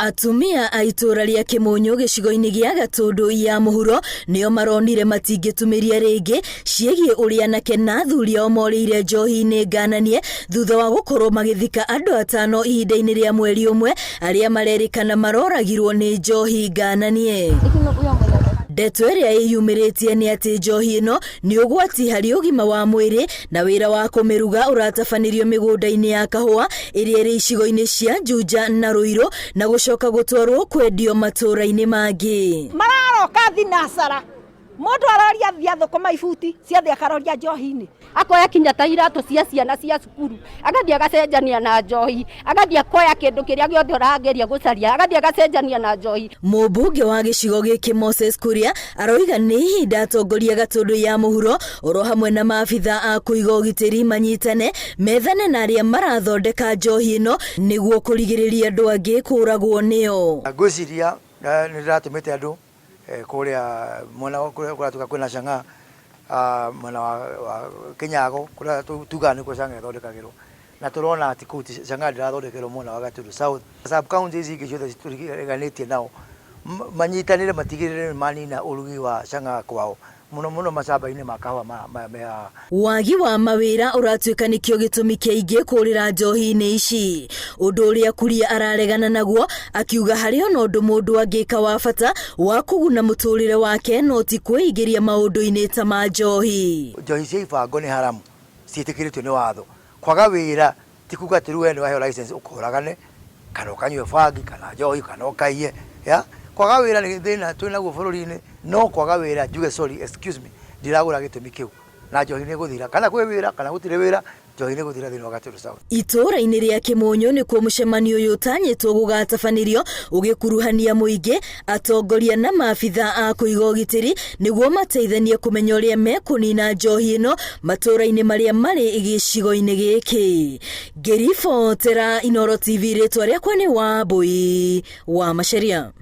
Atumia a itura ria Kimunyu gicigo-ini gia Gatundu ya mũhuro nio maronire matingĩtumĩria rĩngĩ ciĩgiĩ ũrĩa anake na athuri ao morĩire njohi-inĩ ngananie thutha wa gũkorwo magĩthika andũ atano ihinda-inĩ rĩa mweri ũmwe arĩa marerĩkana maroragirwo nĩ njohi ngananie. Ndeto ĩrĩa ĩyumĩrĩtie nĩ atĩ njohi ĩno nĩ ũgwati harĩ ũgima wa mwĩrĩ na wĩra wa kũmĩruga ũratabanĩrio mĩgũnda-inĩ ya kahũa ĩrĩa ĩrĩ icigo-inĩ cia Juja na Ruiru na gũcoka gũtwarwo kwendio matũũra-inĩ mangĩ. Mararoka thinacara mũndũ aroria thia thũkũma ibuti ciothe akaroria njohi-inĩ, akoya kinya ta iratũ cia ciana cia cukuru agathie agacenjania na njohi, agathie akoya kĩndũ kĩrĩa gĩothe ũrageria gũcaria agathie agacenjania na njohi. Mũmbunge wa gĩcigo gĩkĩ Moses Kuria aroiga nĩ ihinda atongoria Gatundu ya mũhuro oro hamwe na maabitha a kũiga ũgitĩri manyitane methane na arĩa marathondeka njohi ĩno nĩguo kũrigĩrĩria andũ angĩ kũragwo nĩyo. Ngwĩciria nĩ ndĩratũmĩte andũ Kuria mwena kũrĩa tuka kwĩna canga mwena wa Kinyago kũrĩa tuga nĩ canga ĩthondekagĩrwo na tũrona atĩ kũu canga ndĩrathondekerwo mwena wa Gatundu South. Sub counties ingĩ ciothe tũriganĩtie nao manyitanĩre matigĩrĩre manina ũrugi wa canga kwao muno macamba-inĩ ma kahũa maya. Wagi wa mawĩra ũratuĩka nĩkĩo gĩtũmi kĩingĩ kũrĩra njohi-inĩ ici, ũndũ ũrĩa Kuria araregana naguo akiuga harĩ ona ũndũ mũndũ angĩka wa bata wa kũguna mũtũrĩre wake no ti kwĩingĩria maũndũ-inĩ ta ma njohi. Njohi cia ibango nĩ haramu ciĩtĩkĩrĩtio nĩ watho. Kwaga wĩra ti kuga atĩ rĩu we nĩ waheo license ũkoragane kana ũkanyue bangi kana njohi kana ũkaiye ya kwaga wĩra nĩ thĩna twĩ naguo bũrũri-inĩ, no kwaga wĩra njuge sorry excuse me ndiragũra gĩtũmi kĩu na njohi nĩ gũthira kana kwĩ wĩra kana gũtirĩ wĩra njohi nĩ gũthira thĩinĩ wa Gatundu South. Itũũra-inĩ rĩa Kimunyu nĩkuo mũcemanio ũyũ ũtanyĩtwo gũgatabanĩrio ũgĩkuruhania mũingĩ, atongoria na maabitha a kũiga ũgitĩri nĩguo mateithanie kũmenya ũrĩa mekũnina njohi ĩno matũũra-inĩ marĩa marĩ gĩcigo-inĩ gĩkĩ. Ngĩribotera Inooro TV, rĩtwa rĩakwa nĩ Wambui wa Macharia.